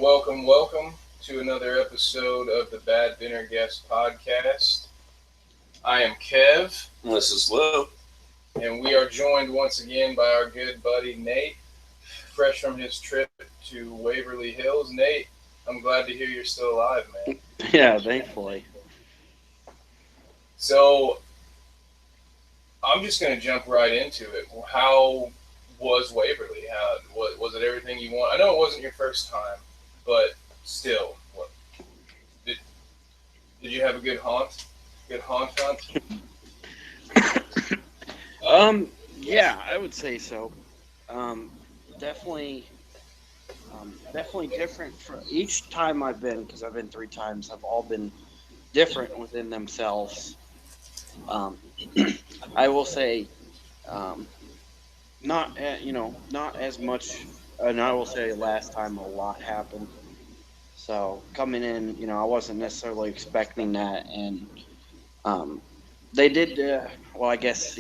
welcome to another episode of the Bad Dinner Guest podcast. I am Kev, And this is Lou. and we are joined once again by our good buddy Nate, fresh from his trip to Waverly Hills. Nate, I'm glad to hear you're still alive, man. Yeah, thankfully. So, I'm just going to jump right into it. How was Waverly? How was it everything you want? I know it wasn't your first time, but still, did you have a good haunt? Good haunt hunt? Yeah, I would say so. Definitely, definitely different for each time I've been, because I've been 3 times, have all been different within themselves. I will say, not as much, and I will say last time a lot happened. So coming in, I wasn't necessarily expecting that, and they did. Well, I guess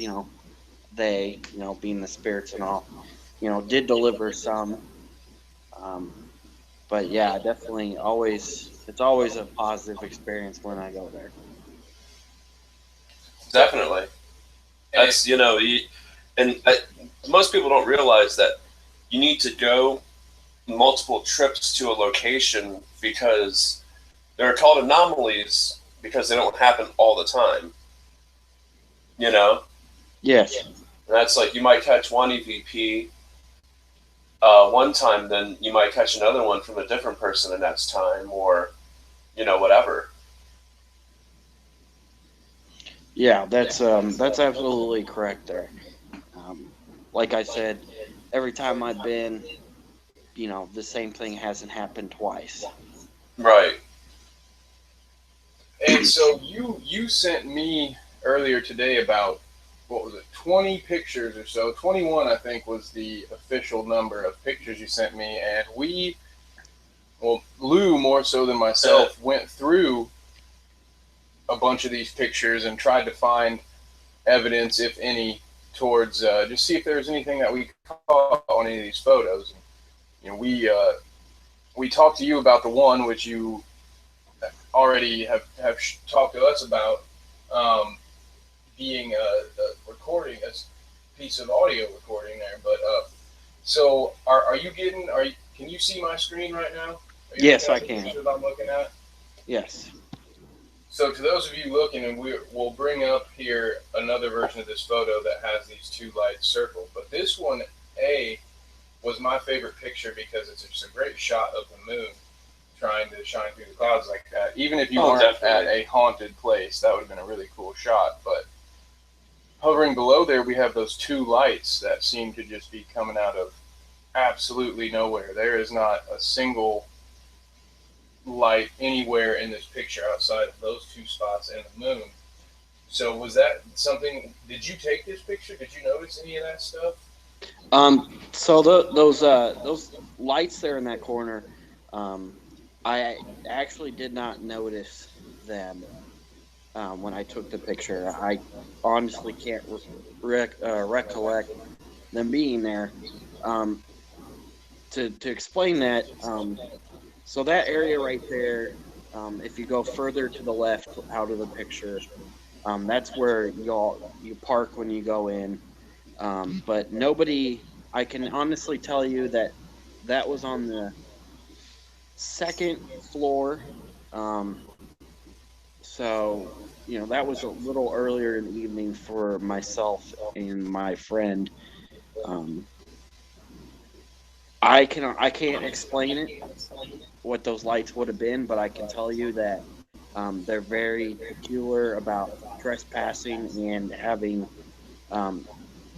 they, being the spirits and all, did deliver some. Um, but yeah, definitely it's always a positive experience when I go there. Definitely. That's, most people don't realize that you need to go multiple trips to a location because they're called anomalies because they don't happen all the time. Yes. And that's like you might catch one EVP one time, then you might catch another one from a different person the next time, or whatever. Yeah, that's absolutely correct there. Like I said, every time I've been, the same thing hasn't happened twice. Right. And so you sent me earlier today about, what was it, 20 pictures or so. 21, I think, was the official number of pictures you sent me. And Lou, more so than myself, went through a bunch of these pictures and tried to find evidence, if any, towards just see if there was anything that we caught on any of these photos. We talked to you about the one which you already have talked to us about, being a recording, a piece of audio recording there. But so can you see my screen right now? Yes, I can. Pictures I'm looking at. Yes. So to those of you looking, and we'll bring up here another version of this photo that has these two lights circled. But this one, was my favorite picture because it's just a great shot of the moon trying to shine through the clouds like that. Even if you weren't definitely at a haunted place, that would have been a really cool shot. But hovering below there, we have those two lights that seem to just be coming out of absolutely nowhere. There is not a single light anywhere in this picture outside of those two spots and the moon. So was that something? Did you take this picture? Did you notice any of that stuff? So those lights there in that corner, I actually did not notice them when I took the picture. I honestly can't recollect them being there. To explain that, so that area right there, if you go further to the left out of the picture, that's where you park when you go in. But nobody, I can honestly tell you that was on the second floor. So, that was a little earlier in the evening for myself and my friend. I can't explain it, what those lights would have been, but I can tell you that they're very peculiar about trespassing and having,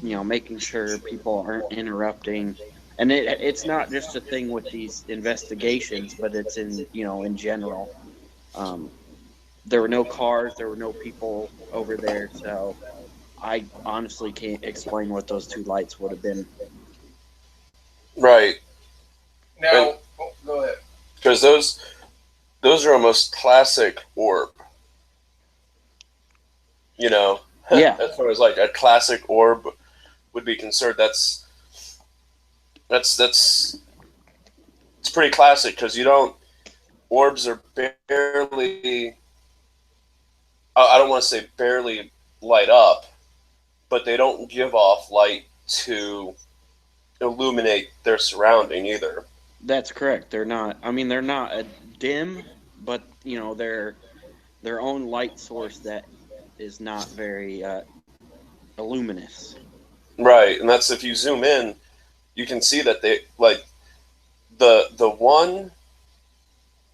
making sure people aren't interrupting. And it's not just a thing with these investigations, but it's in general. There were no cars, there were no people over there, so I honestly can't explain what those two lights would have been. Right. Now, go ahead. Because those are almost classic orb. Yeah. As far as like a classic orb would be concerned, that's it's pretty classic because orbs are barely, I don't want to say barely light up, but they don't give off light to illuminate their surrounding either. That's correct. They're not. I mean, they're not a dim, but they're their own light source that is not very luminous. Right, and that's if you zoom in, you can see that they like the one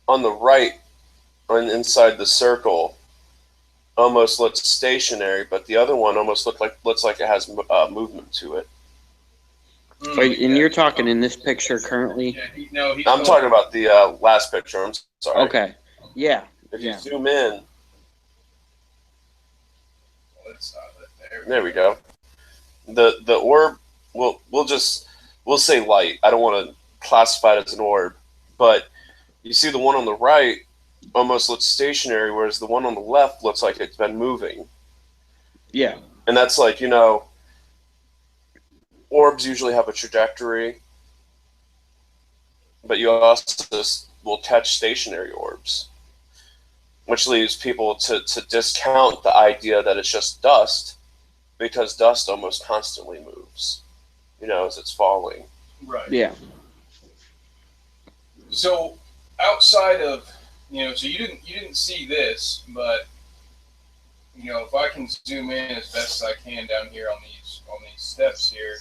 on the right and inside the circle almost looks stationary, but the other one almost looks like it has movement to it. And you're talking in this picture currently? Yeah, I'm talking about the last picture. I'm sorry. Okay. Yeah. If you zoom in, there we go. The orb, we'll say light. I don't want to classify it as an orb, but you see the one on the right almost looks stationary, whereas the one on the left looks like it's been moving. Yeah. And that's like, orbs usually have a trajectory, but you also will catch stationary orbs, which leaves people to discount the idea that it's just dust, because dust almost constantly moves, as it's falling. Right. Yeah. So outside of, so you didn't see this, but if I can zoom in as best as I can down here on these steps here,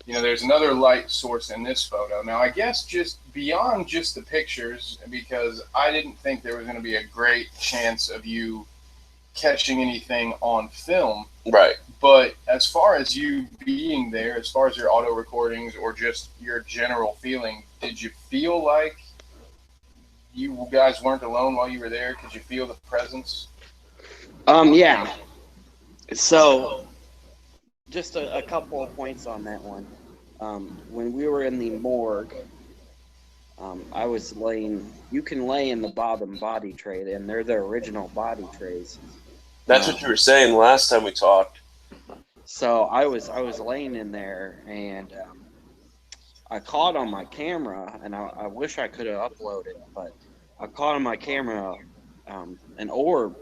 there's another light source in this photo. Now, I guess just beyond just the pictures, because I didn't think there was going to be a great chance of you catching anything on film. Right. But as far as you being there, as far as your auto recordings or just your general feeling, did you feel like you guys weren't alone while you were there? Could you feel the presence? Yeah. So, just a couple of points on that one. When we were in the morgue, I was laying. You can lay in the bottom body tray, and they're the original body trays. That's what you were saying last time we talked. So I was laying in there, and I caught on my camera, and I wish I could have uploaded, but I caught on my camera an orb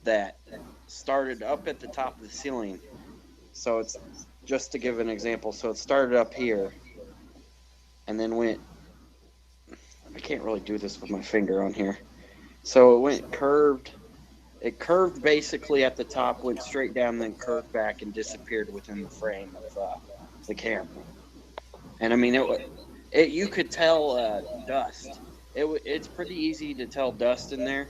that started up at the top of the ceiling. So it's just to give an example. So it started up here, and then went. I can't really do this with my finger on here. So it went curved. It curved basically at the top, went straight down, then curved back and disappeared within the frame of the camera. And I mean, you could tell dust. It's pretty easy to tell dust in there.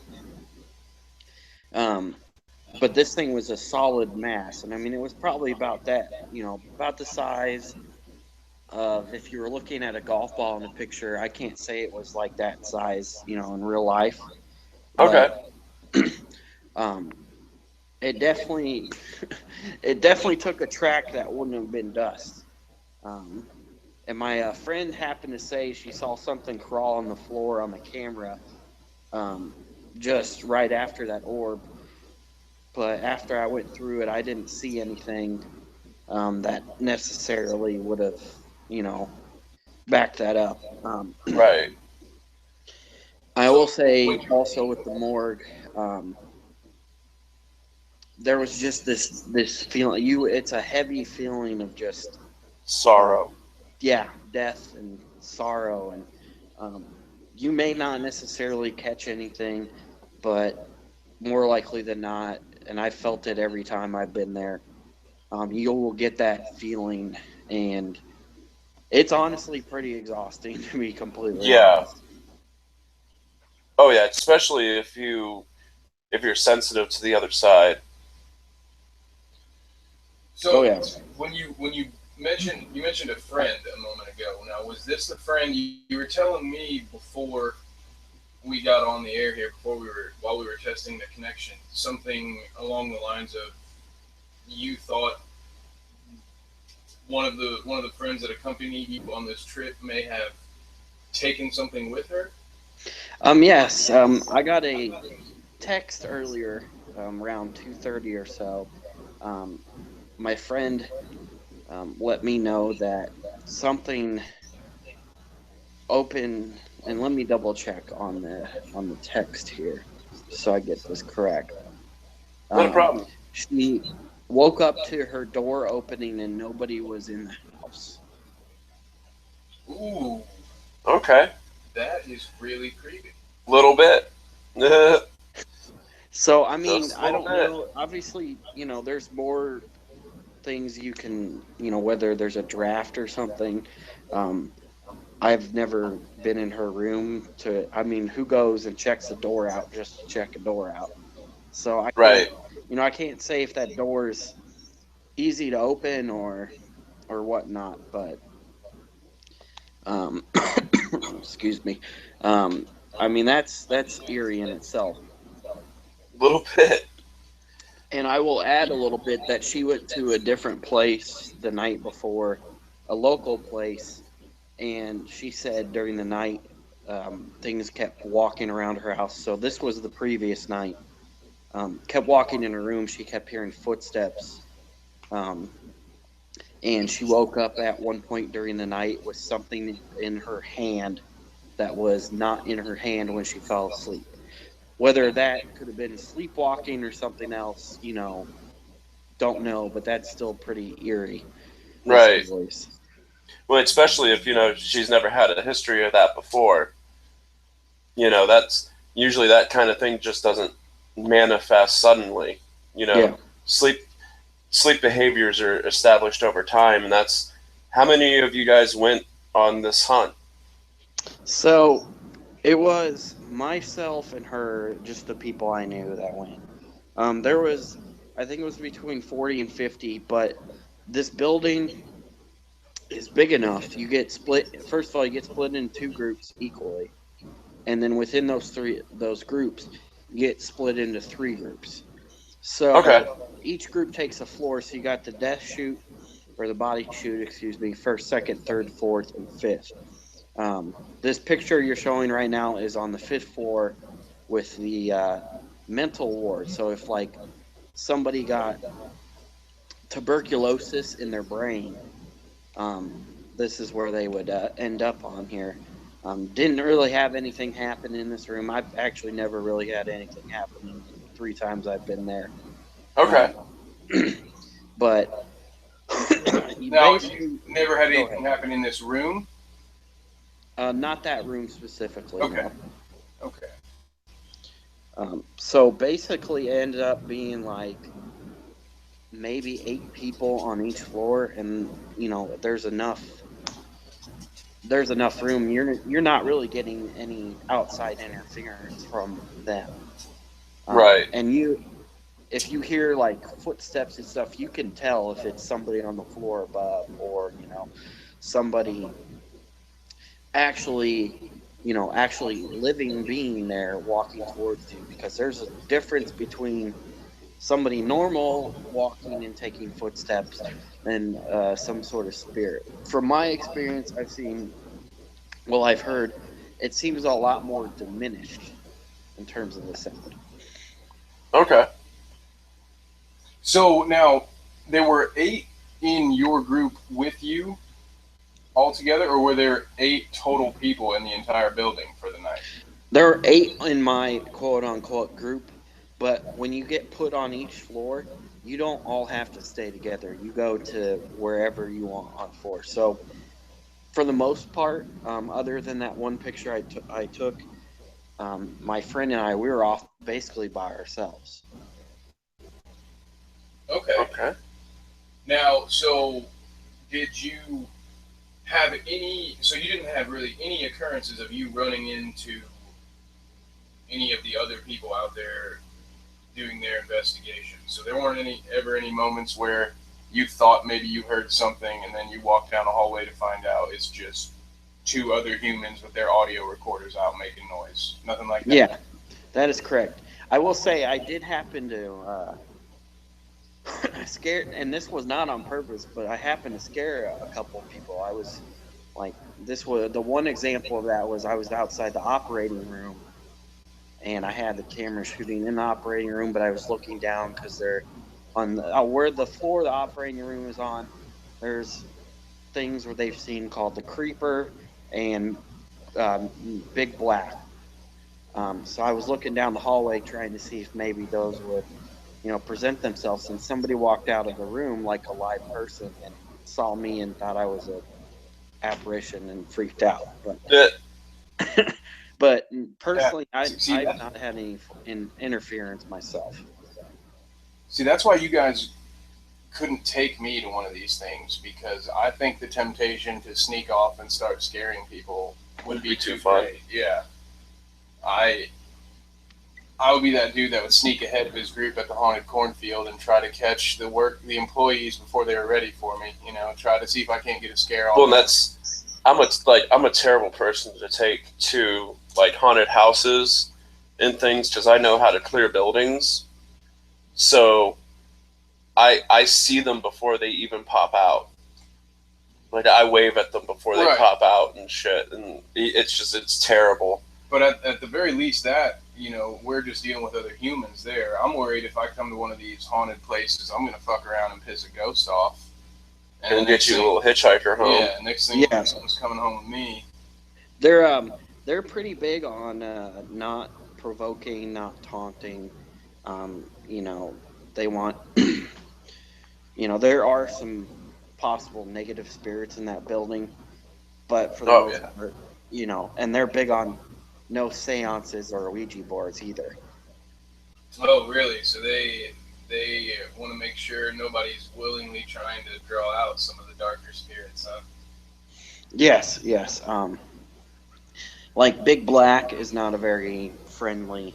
But this thing was a solid mass, and I mean, it was probably about that, about the size of if you were looking at a golf ball in a picture. I can't say it was like that size, in real life. Okay. It definitely took a track that wouldn't have been dust. And my friend happened to say she saw something crawl on the floor on the camera just right after that orb. But after I went through it, I didn't see anything that necessarily would have, backed that up. Right. I will say also with the morgue, there was just this feeling. It's a heavy feeling of just sorrow. Death and sorrow, and you may not necessarily catch anything, but more likely than not, and I felt it every time I've been there, you will get that feeling, and it's honestly pretty exhausting, to be completely honest. Oh yeah, especially if you're sensitive to the other side. So when you mentioned a friend a moment ago. Now, was this the friend you were telling me before we got on the air here, while we were testing the connection, something along the lines of you thought one of the friends that accompanied you on this trip may have taken something with her? Yes. I got a text earlier, around 2:30 or so. My friend let me know that something open and let me double check on the text here, so I get this correct. Not a problem. She woke up to her door opening and nobody was in the house. Ooh, Okay. that is really creepy. Little bit. So I mean, Just a I little don't bit. know. Obviously, there's more things you can, whether there's a draft or something. Um, I've never been in her room to. I mean, who goes and checks the door out just to check a door out? So Right. I can't say if that door's easy to open or whatnot. But um, excuse me. Um, I mean, that's eerie in itself. Little bit. And I will add a little bit that she went to a different place the night before, a local place, and she said during the night things kept walking around her house. So this was the previous night. Kept walking in her room. She kept hearing footsteps, um, and she woke up at one point during the night with something in her hand that was not in her hand when she fell asleep. Whether that could have been sleepwalking or something else, don't know, but that's still pretty eerie. This Right. voice. Well, especially if she's never had a history of that before. That's usually that kind of thing just doesn't manifest suddenly. Yeah. Sleep sleep behaviors are established over time, and that's how many of you guys went on this hunt? So it was myself and her, just the people I knew that went. There was, I think it was between 40 and 50, but this building is big enough. You get split. First of all, you get split into two groups equally, and then within those groups, you get split into three groups. Okay. So each group takes a floor. So you got the death chute or the body chute, excuse me, first, second, third, fourth, and fifth. This picture you're showing right now is on the fifth floor with the mental ward. So if like somebody got tuberculosis in their brain, um, this is where they would end up on here. Didn't really have anything happen in this room. I've actually never really had anything happen in the 3 times I've been there. Okay. But Now, you basically, never had go anything ahead. happen in this room? Not that room specifically, Okay. no. Okay. So basically, it ended up being like maybe 8 people on each floor, and there's enough room. You're not really getting any outside interference from them. Right. And if you hear like footsteps and stuff, you can tell if it's somebody on the floor above or somebody actually actually living being there walking towards you, because there's a difference between somebody normal walking and taking footsteps and some sort of spirit. From my experience, I've heard, it seems a lot more diminished in terms of the sound. Okay. So now, there were 8 in your group with you altogether, or were there 8 total people in the entire building for the night? There are 8 in my quote unquote group, but when you get put on each floor, you don't all have to stay together. You go to wherever you want on floor. So for the most part, other than that one picture I took, my friend and I, we were off basically by ourselves. Okay. Okay. Now, so did you have any? So you didn't have really any occurrences of you running into any of the other people out there doing their investigation. So there weren't ever any moments where you thought maybe you heard something and then you walk down the hallway to find out it's just 2 other humans with their audio recorders out making noise. Nothing like that. Yeah, that is correct. I will say I did happen to scare, and this was not on purpose, but I happened to scare a couple of people. I was like, this was the one example of that was I was outside the operating room, and I had the camera shooting in the operating room, but I was looking down because they're on where the floor the operating room is on. There's things where they've seen called the creeper, and Big Black. So I was looking down the hallway trying to see if maybe those would, present themselves. And somebody walked out of the room like a live person and saw me and thought I was a apparition and freaked out. But Yeah. personally, I've not had any interference myself. See, that's why you guys couldn't take me to one of these things, because I think the temptation to sneak off and start scaring people would be too fun. great. Yeah. I would be that dude that would sneak ahead of his group at the haunted cornfield and try to catch the employees before they were ready for me. Try to see if I can't get a scare on Well, them. I'm a terrible person to take to like haunted houses and things because I know how to clear buildings. So I see them before they even pop out. Like I wave at them before they pop out and shit, and it's terrible. But at the very least, we're just dealing with other humans there. I'm worried if I come to one of these haunted places, I'm gonna fuck around and piss a ghost off, and get you a little hitchhiker home. Yeah, next thing someone's coming home with me. They're pretty big on not provoking, not taunting. They want. There are some possible negative spirits in that building, but for the most part, and they're big on no seances or Ouija boards either. Oh, really? So they want to make sure nobody's willingly trying to draw out some of the darker spirits, huh? Yes. Like Big Black is not a very friendly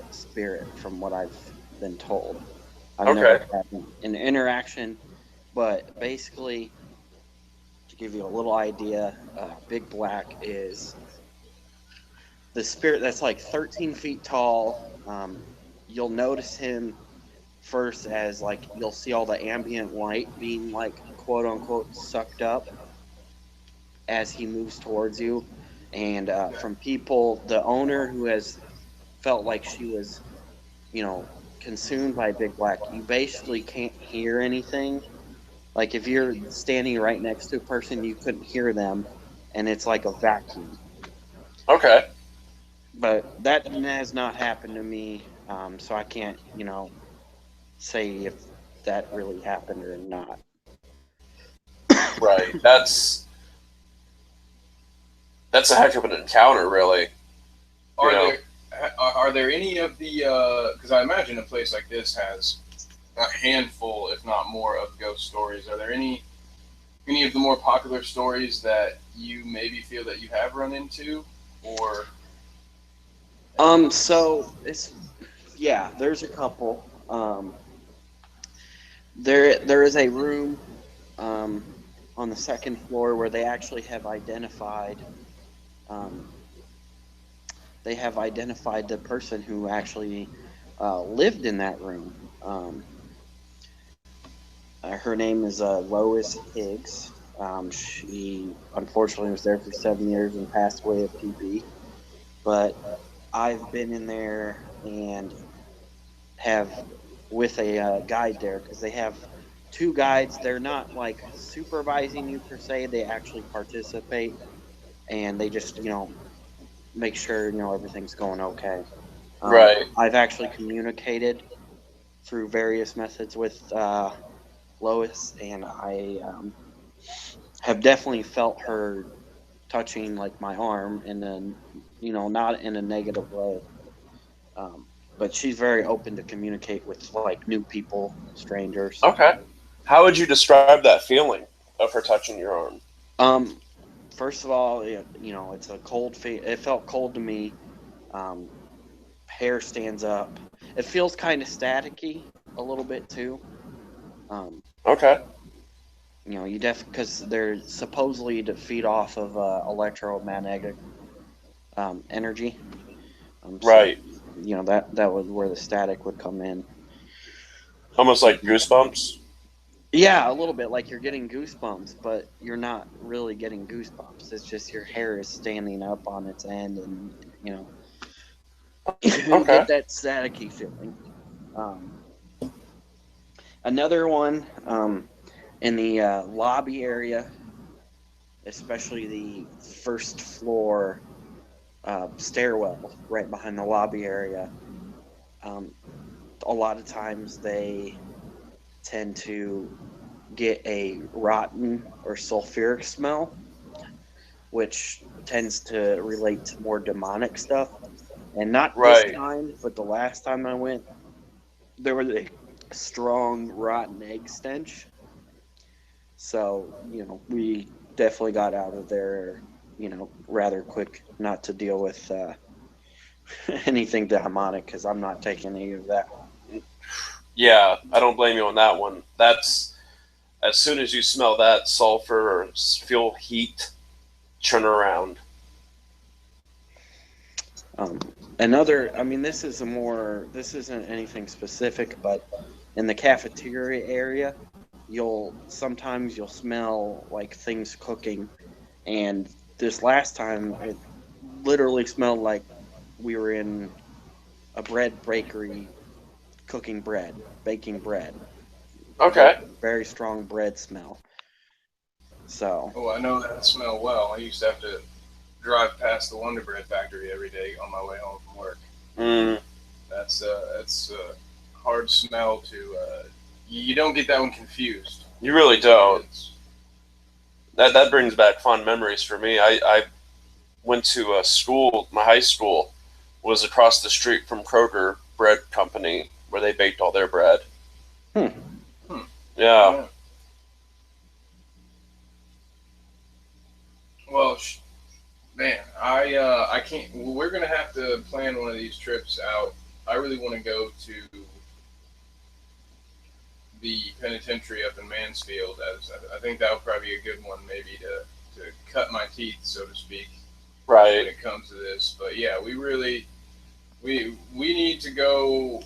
spirit, from what I've been told. I've never had an interaction, but basically, to give you a little idea, Big Black is the spirit that's like 13 feet tall. You'll notice him first as like you'll see all the ambient light being like quote unquote sucked up as he moves towards you. And from people, the owner who has felt like she was, consumed by Big Black, you basically can't hear anything. Like if you're standing right next to a person, you couldn't hear them, and it's like a vacuum. Okay. But that has not happened to me, so I can't, say if that really happened or not. Right. That's a heck of an encounter, really. Are there any of the? Because I imagine a place like this has a handful, if not more, of ghost stories. Are there any of the more popular stories that you maybe feel that you have run into, or? So there's a couple. There is a room on the second floor where they actually have identified the person who actually lived in that room. Her name is Lois Higgs. She unfortunately was there for 7 years and passed away of TB. But I've been in there and have with a guide there, because they have two guides. They're not like supervising you per se. They actually participate, and they just make sure everything's going okay. Right. I've actually communicated through various methods with Lois, and I have definitely felt her touching like my arm, and then not in a negative way. But she's very open to communicate with like new people, strangers. Okay. How would you describe that feeling of her touching your arm? First of all, it's a cold feel. It felt cold to me. Hair stands up. It feels kind of staticky a little bit too. Okay. Because they're supposedly to feed off of electromagnetic energy. Right. So, that was where the static would come in. Almost like goosebumps? Yeah, a little bit like you're getting goosebumps, but you're not really getting goosebumps. It's just your hair is standing up on its end, and you get that staticky feeling. Another one in the lobby area especially the first floor stairwell right behind the lobby area. A lot of times they tend to get a rotten or sulfuric smell, which tends to relate to more demonic stuff. And not this Right. time, but the last time I went, there was a strong rotten egg stench. So, we definitely got out of there, rather quick, not to deal with anything demonic, because I'm not taking any of that. Yeah, I don't blame you on that one. That's as soon as you smell that sulfur or feel heat, turn around. This isn't anything specific, but in the cafeteria area, sometimes you'll smell like things cooking. And this last time, it literally smelled like we were in a bread bakery baking bread. Okay. Very strong bread smell. So. Oh, I know that smell well. I used to have to drive past the Wonder Bread factory every day on my way home from work. Mm. That's a hard smell to. You don't get that one confused. You really don't. That brings back fond memories for me. I went to a school. My high school was across the street from Kroger Bread Company, where they baked all their bread. Hmm. Yeah. Well, man, I can't. We're gonna have to plan one of these trips out. I really want to go to the penitentiary up in Mansfield. As I think that would probably be a good one, maybe to cut my teeth, so to speak, Right. when it comes to this. But yeah, we need to go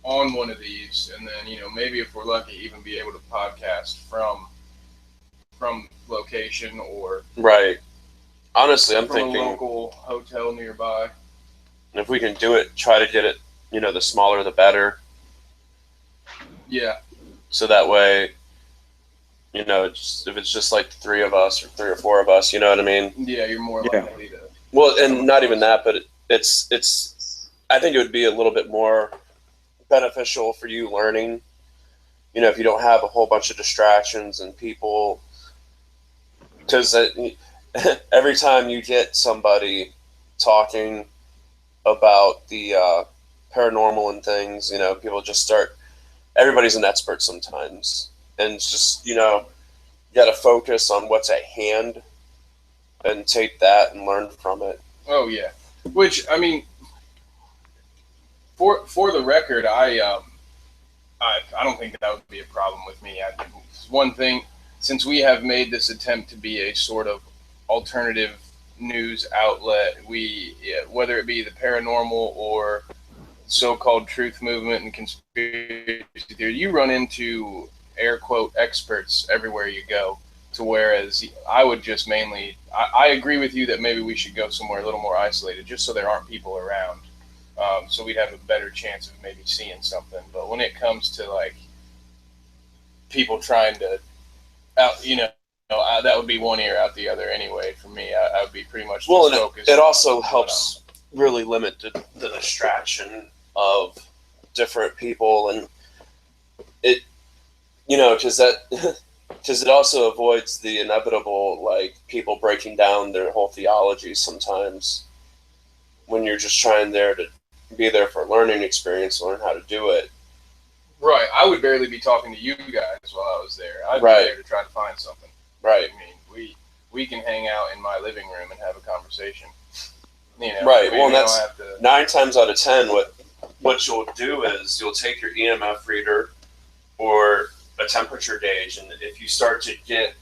on one of these, and then maybe if we're lucky, even be able to podcast from location or Right. Honestly, I'm from thinking a local hotel nearby. if we can do it, try to get it. The smaller the better. Yeah. So that way, if it's just like 3 of us or 3 or 4 of us, you know what I mean? Yeah, you're more likely to. Well, and not even that, but it's. I think it would be a little bit more beneficial for you learning. If you don't have a whole bunch of distractions and people, because every time you get somebody talking about the paranormal and things, people just start. Everybody's an expert sometimes, and it's just you got to focus on what's at hand and take that and learn from it. Oh yeah, which for the record, I don't think that would be a problem with me. One thing, since we have made this attempt to be a sort of alternative news outlet, whether it be the paranormal or so-called truth movement and conspiracy theory, you run into air quote experts everywhere you go. To whereas I would just mainly, I agree with you that maybe we should go somewhere a little more isolated, just so there aren't people around, so we'd have a better chance of maybe seeing something. But when it comes to like people trying to that would be one ear out the other anyway. For me, I would be pretty much just focused. It also helps really limit the distraction of different people, and it because it also avoids the inevitable like people breaking down their whole theology sometimes when you're just trying to be there for a learning experience, learn how to do it. Right. I would barely be talking to you guys while I was there. I'd be there to try to find something. Right. We can hang out in my living room and have a conversation. Right. Well, that's 9 times out of 10 what you'll do is you'll take your EMF reader or a temperature gauge, and if you start to get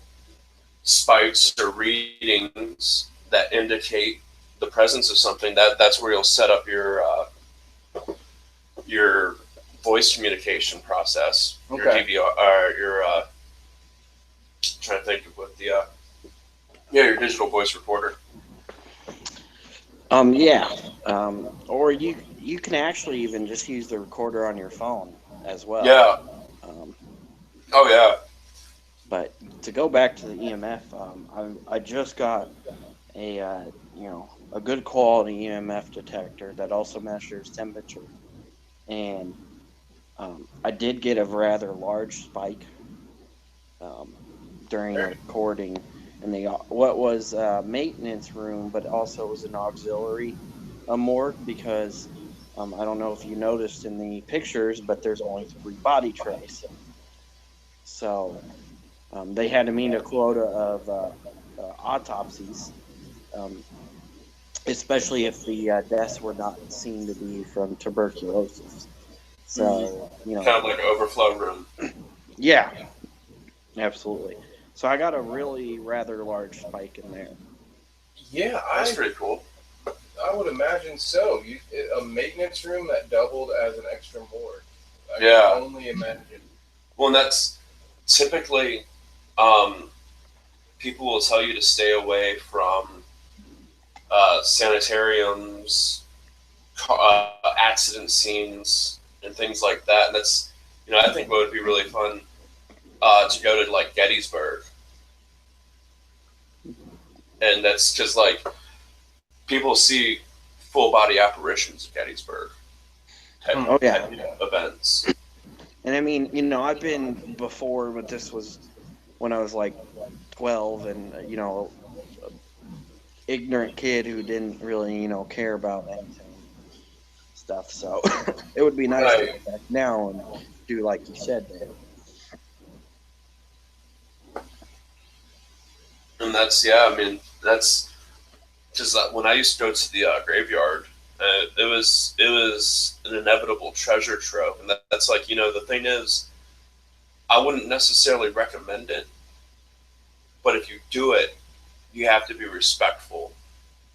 spikes or readings that indicate the presence of something, that's where you'll set up your voice communication process. Okay. Your DVR, or your trying to think of what the your digital voice recorder. Or you can actually even just use the recorder on your phone as well. Yeah. Oh yeah. But to go back to the EMF, I just got a a good quality EMF detector that also measures temperature, and I did get a rather large spike during a recording in the what was a maintenance room, but also was an auxiliary morgue because I don't know if you noticed in the pictures, but there's only 3 body trays, so they had to meet a quota of autopsies, especially if the deaths were not seen to be from tuberculosis. So, kind of like an overflow room. Yeah, absolutely. So I got a really rather large spike in there. Yeah, that's pretty cool. I would imagine so. A maintenance room that doubled as an extra morgue. I can only imagine. Well, and that's typically people will tell you to stay away from sanitariums, accident scenes, and things like that. And that's, I think what would be really fun to go to like Gettysburg, and that's because like people see full body apparitions at Gettysburg type events. And I mean, I've been before, but this was when I was like 12, and ignorant kid who didn't really care about anything stuff. So it would be nice to go back now and do like you said there. And that's that's because when I used to go to the graveyard, it was an inevitable treasure trove, and that's like the thing is, I wouldn't necessarily recommend it, but if you do it, you have to be respectful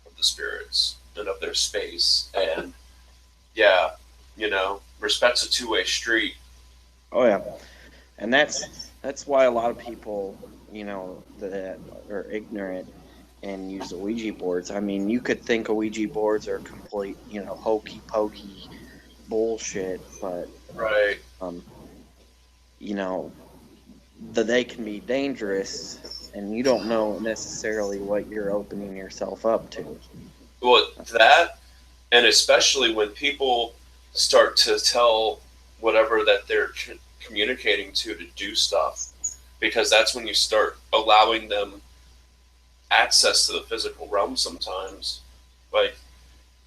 of the spirits and of their space, and respect's a two-way street. Oh yeah, and that's why a lot of people that are ignorant and use the Ouija boards. I mean, you could think Ouija boards are complete, hokey pokey bullshit, but they can be dangerous, and you don't know necessarily what you're opening yourself up to. Well, that, and especially when people start to tell whatever that they're communicating to do stuff, because that's when you start allowing them access to the physical realm sometimes. Like,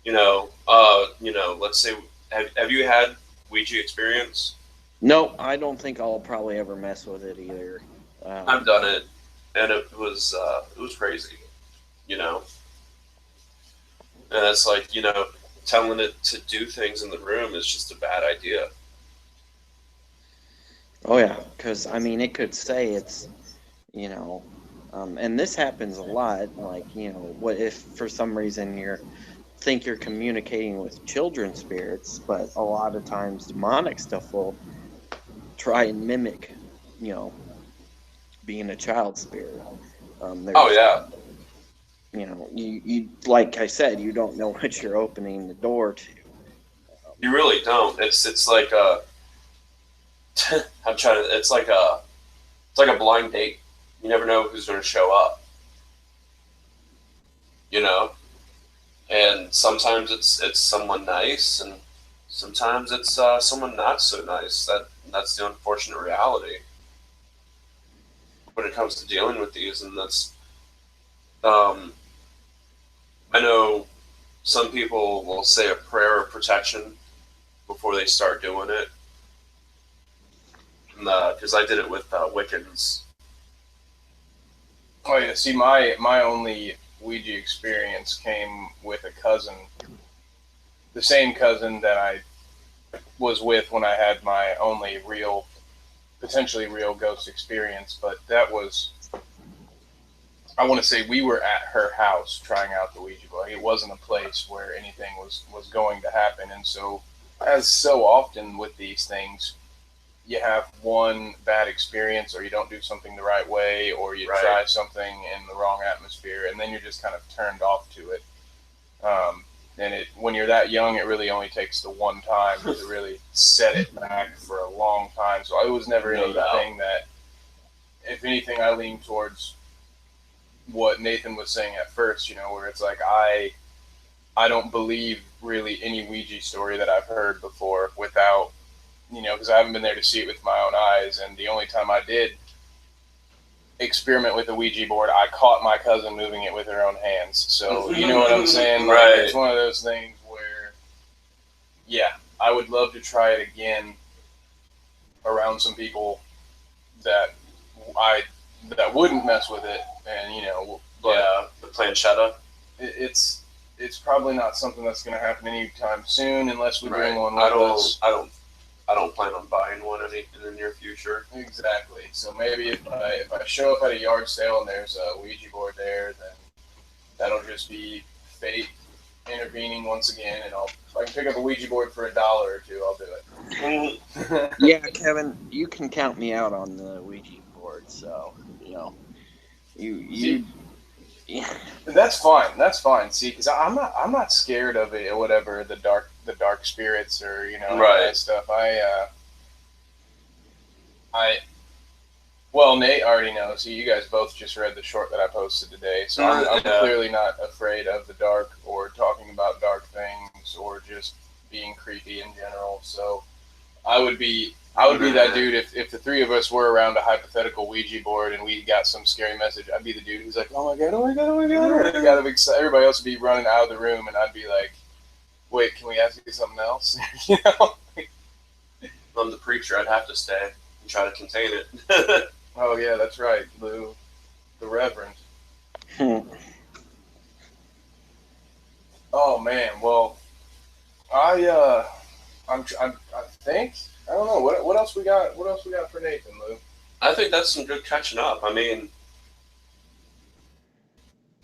let's say, have you had Ouija experience? No, I don't think I'll probably ever mess with it either. I've done it, and it was crazy, and it's like, telling it to do things in the room is just a bad idea. Oh yeah, because I mean, it could say it's, and this happens a lot. Like, what if for some reason you're communicating with children's spirits, but a lot of times demonic stuff will try and mimic, being a child spirit. You like I said, you don't know what you're opening the door to. You really don't. It's like a it's like a blind date. You never know who's going to show up. And sometimes it's someone nice, and sometimes it's someone not so nice. That's the unfortunate reality when it comes to dealing with these, and that's I know some people will say a prayer of protection before they start doing it, because I did it with Wiccans. Oh yeah, see, my only Ouija experience came with a cousin, the same cousin that I was with when I had my only potentially real ghost experience. But that was, I want to say, we were at her house trying out the Ouija board. It wasn't a place where anything was going to happen. And so, as so often with these things, you have one bad experience, or you don't do something the right way, or you try something in the wrong atmosphere, and then you're just kind of turned off to it. And when you're that young, it really only takes the one time to really set it back for a long time. So it was never anything that, if anything, I lean towards what Nathan was saying at first, where it's like I don't believe really any Ouija story that I've heard before without, because I haven't been there to see it with my own eyes. And the only time I did experiment with a Ouija board, I caught my cousin moving it with her own hands. So, you know what I'm saying? Like, Right. It's one of those things where, yeah, I would love to try it again around some people that wouldn't mess with it, and but yeah, the planchetta. It's probably not something that's going to happen anytime soon unless we bring one with us. I don't plan on buying one in the near future. Exactly. So maybe if I show up at a yard sale and there's a Ouija board there, then that'll just be fate intervening once again, and if I can pick up a Ouija board for $1 or $2, I'll do it. Yeah, Kevin, you can count me out on the Ouija board, so you. Yeah. That's fine. That's fine. See, because I'm not scared of it or whatever, the dark spirits or right. that stuff. Well, Nate already knows. You guys both just read the short that I posted today, so I'm clearly not afraid of the dark or talking about dark things or just being creepy in general. So I would be that dude if the three of us were around a hypothetical Ouija board and we got some scary message. I'd be the dude who's like, "Oh my god, oh my god, oh my god!" Everybody else would be running out of the room, and I'd be like, "Wait, can we ask you something else?" I'm the preacher. I'd have to stay and try to contain it. Oh yeah, that's right, Lou, the Reverend. Oh man, well, I think I don't know what else we got. What else we got for Nathan, Lou? I think that's some good catching up. I mean,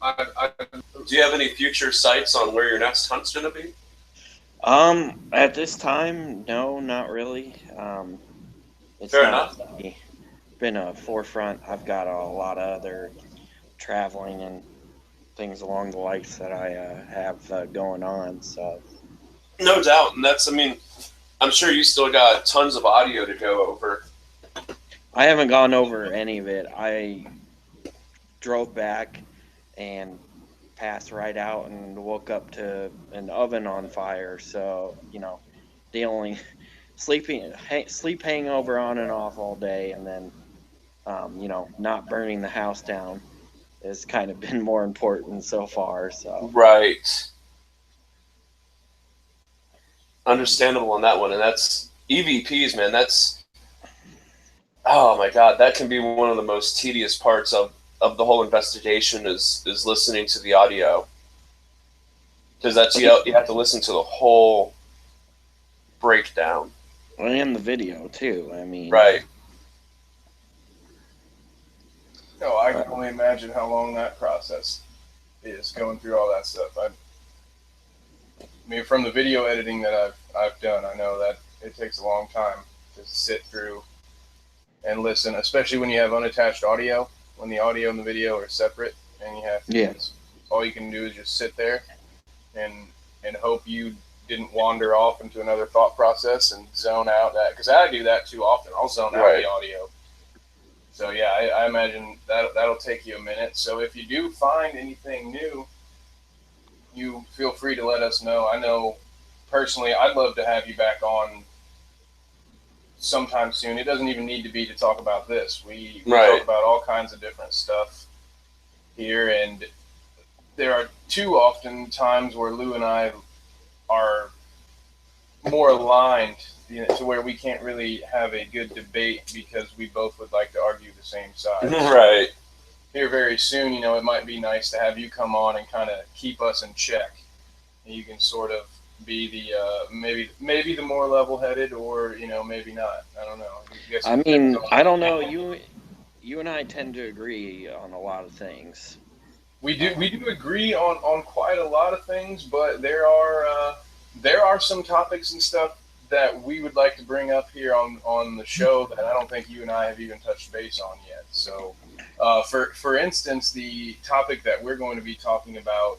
do you have any future sights on where your next hunt's gonna be? At this time, no, not really. It's Fair not enough. Been a forefront. I've got a lot of other traveling and things along the likes that I have going on. So, no doubt, and I mean, I'm sure you still got tons of audio to go over. I haven't gone over any of it. I drove back and passed right out and woke up to an oven on fire. So, dealing sleep hangover on and off all day, and then not burning the house down has kind of been more important so far. So right, understandable on that one, and that's EVPs, man. That's, oh my god, that can be one of the most tedious parts of the whole investigation is listening to the audio, because that's you have to listen to the whole breakdown and the video too. I mean, right. No, I can only imagine how long that process is going through all that stuff. I mean, from the video editing that I've done, I know that it takes a long time to sit through and listen, especially when you have unattached audio, when the audio and the video are separate, and you have all you can do is just sit there and hope you didn't wander off into another thought process and zone out that, because I do that too often. I'll zone out the audio. So yeah, I imagine that'll take you a minute. So if you do find anything new, you feel free to let us know. I know personally, I'd love to have you back on sometime soon. It doesn't even need to be to talk about this. We talk about all kinds of different stuff here, and there are too often times where Lou and I are more aligned, to where we can't really have a good debate because we both would like to argue the same side. Right. Here very soon, it might be nice to have you come on and kind of keep us in check. And you can sort of be the maybe the more level-headed, or maybe not. I don't know. I mean, I don't know. You and I tend to agree on a lot of things. We do agree on quite a lot of things, but there are some topics and stuff that we would like to bring up here on the show that I don't think you and I have even touched base on yet. So, for instance, the topic that we're going to be talking about,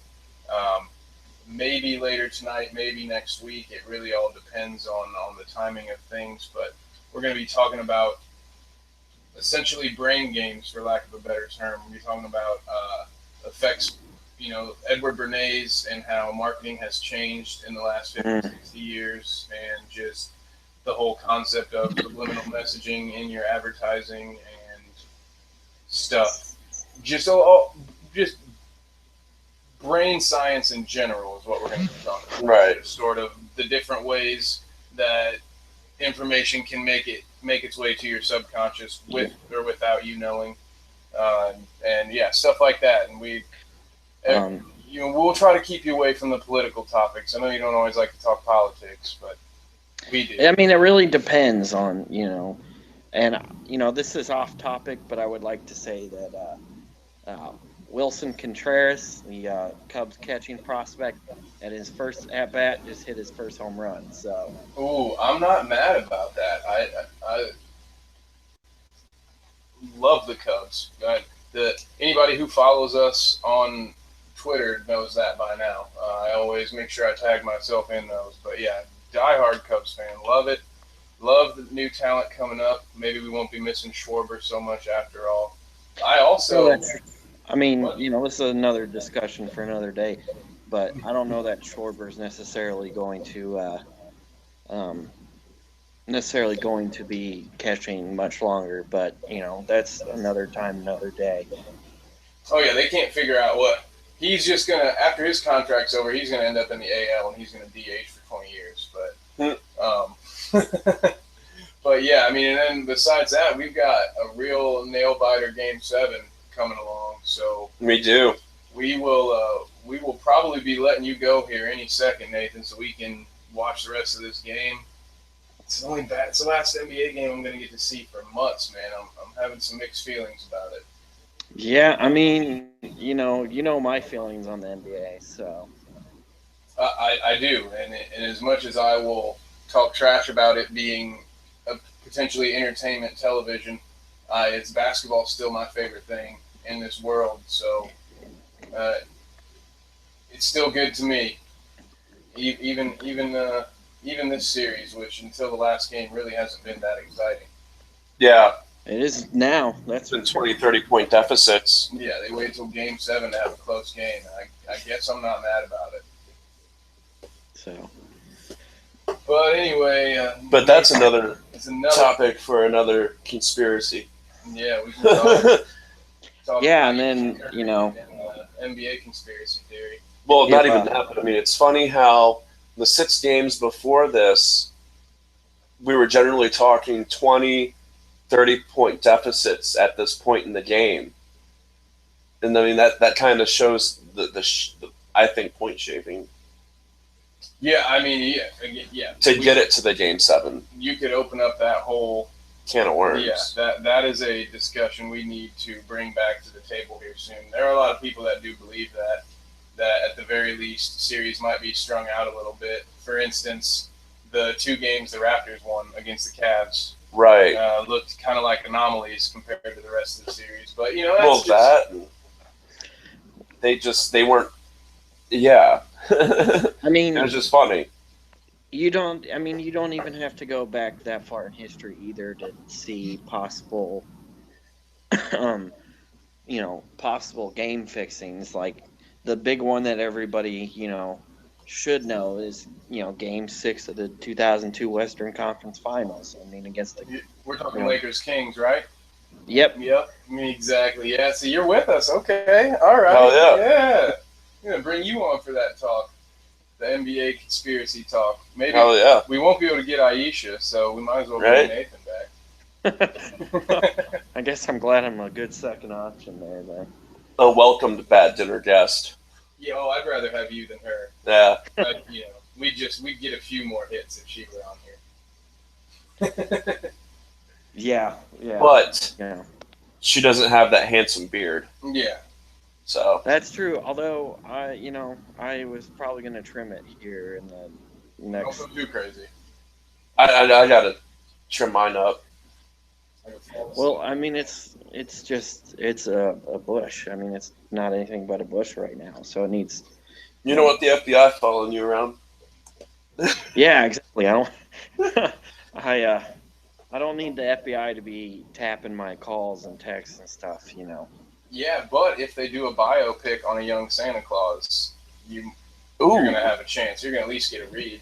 maybe later tonight, maybe next week. It really all depends on the timing of things. But we're going to be talking about essentially brain games, for lack of a better term. We're talking about effects, Edward Bernays and how marketing has changed in the last 50, 60 years, and just the whole concept of subliminal messaging in your advertising and stuff. Just brain science in general is what we're going to be talking about. Right. Sort of the different ways that information can make its way to your subconscious with or without you knowing, and yeah, stuff like that. And we'll try to keep you away from the political topics. I know you don't always like to talk politics, but we do. I mean, it really depends on, and, this is off topic, but I would like to say that Wilson Contreras, the Cubs catching prospect, at his first at bat, just hit his first home run. So, ooh, I'm not mad about that. I love the Cubs. Anybody who follows us on Twitter knows that by now. I always make sure I tag myself in those. But yeah, diehard Cubs fan. Love it. Love the new talent coming up. Maybe we won't be missing Schwarber so much after all. This is another discussion for another day. But I don't know that Schwarber's necessarily going to be catching much longer. But that's another time, another day. Oh yeah, they can't figure out what he's just gonna. After his contract's over, he's gonna end up in the AL and he's gonna DH for 20 years. But but yeah, I mean, and then besides that, we've got a real nail biter Game 7 coming along. So we do. We will probably be letting you go here any second, Nathan, so we can watch the rest of this game. It's the last NBA game I'm going to get to see for months, man. I'm having some mixed feelings about it. Yeah, I mean, you know my feelings on the NBA, so. I do, and as much as I will talk trash about it being a potentially entertainment television, it's basketball still my favorite thing in this world, so it's still good to me. Even this series, which until the last game really hasn't been that exciting. Yeah. It is now. That's been 20, 30-point deficits. Yeah, they wait till Game 7 to have a close game. I guess I'm not mad about it. So. But anyway. But that's another topic for another conspiracy. Yeah, we can talk yeah, and then, NBA conspiracy theory. Well, not even that, but I mean, it's funny how the 6 games before this, we were generally talking 20, 30-point deficits at this point in the game. And I mean, that kind of shows the I think, point shaving. Yeah, I mean, yeah. To get it to the Game 7. You could open up that whole can of worms. Yeah, that is a discussion we need to bring back to the table here soon. There are a lot of people that do believe that at the very least, series might be strung out a little bit. For instance, the 2 games the Raptors won against the Cavs looked kind of like anomalies compared to the rest of the series. But, they weren't, yeah. I mean, it was just funny. You don't even have to go back that far in history either to see possible, possible game fixings. Like the big one that everybody, should know is, Game 6 of the 2002 Western Conference Finals. I mean, against we're talking Lakers Kings, right? Yep. Exactly. Yeah. So you're with us. Okay. All right. Oh, yeah. I'm gonna bring you on for that talk. The NBA conspiracy talk. Maybe we won't be able to get Aisha, so we might as well bring Nathan back. I guess I'm glad I'm a good second option there, then. A welcomed bad dinner guest. Yeah, I'd rather have you than her. Yeah. But, we'd get a few more hits if she were on here. Yeah. But she doesn't have that handsome beard. Yeah. So that's true. Although I was probably going to trim it here in the next. Don't go too crazy. I gotta trim mine up. Well, I mean, it's a bush. I mean, it's not anything but a bush right now, so it needs. You know what? The FBI following you around. Yeah, exactly. I don't. I don't need the FBI to be tapping my calls and texts and stuff, you know. Yeah, but if they do a biopic on a young Santa Claus, you're Ooh. going to have a chance. You're going to at least get a read.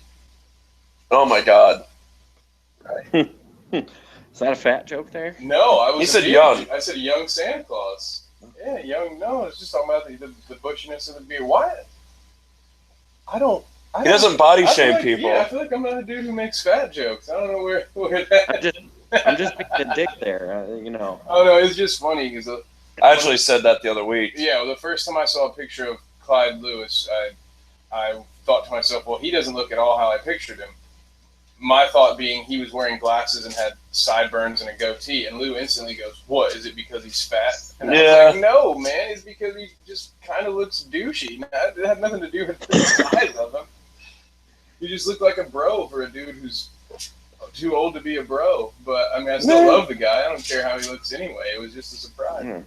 Oh my God. Is that a fat joke there? No, I was. He said young. I said young Santa Claus. Yeah, young. No, it's just talking about the bushiness of the beard. Why? I don't. He doesn't body shame like, people. Yeah, I feel like I'm not a dude who makes fat jokes. I don't know where that. I'm just being a dick there, you know. Oh no, it's just funny because I actually said that the other week. yeah, well, the first time I saw a picture of Clyde Lewis, I thought to myself, well, he doesn't look at all how I pictured him. My thought being he was wearing glasses and had sideburns and a goatee, and Lou instantly goes, "What, is it because he's fat?" And I was like, "No, man, it's because he just kind of looks douchey. It had nothing to do with the size of him. You just look like a bro for a dude who's too old to be a bro." But I mean, I still love the guy. I don't care how he looks anyway. It was just a surprise.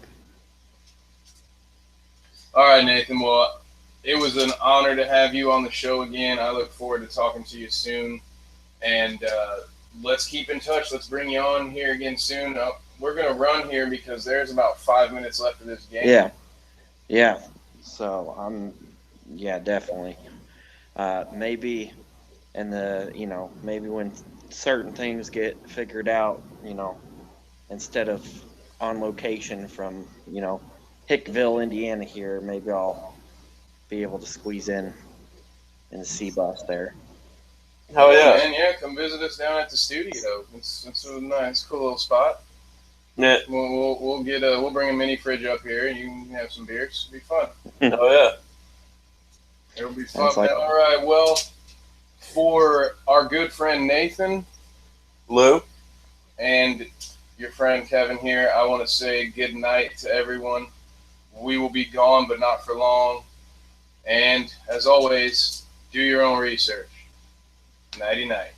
All right, Nathan. Well, it was an honor to have you on the show again. I look forward to talking to you soon. And let's keep in touch. Let's bring you on here again soon. We're going to run here because there's about 5 minutes left of this game. Yeah. So, definitely. Maybe maybe when certain things get figured out, instead of on location from, Hickville, Indiana here, maybe I'll be able to squeeze in the C-bus there. Oh yeah, man, yeah! Come visit us down at the studio. It's a nice, cool little spot. Yeah. We'll bring a mini fridge up here, and you can have some beers. It'll be fun. Oh yeah, it'll be fun. All right. Well, for our good friend Nathan, Lou, and your friend Kevin here, I want to say good night to everyone. We will be gone, but not for long. And as always, do your own research. Nighty night.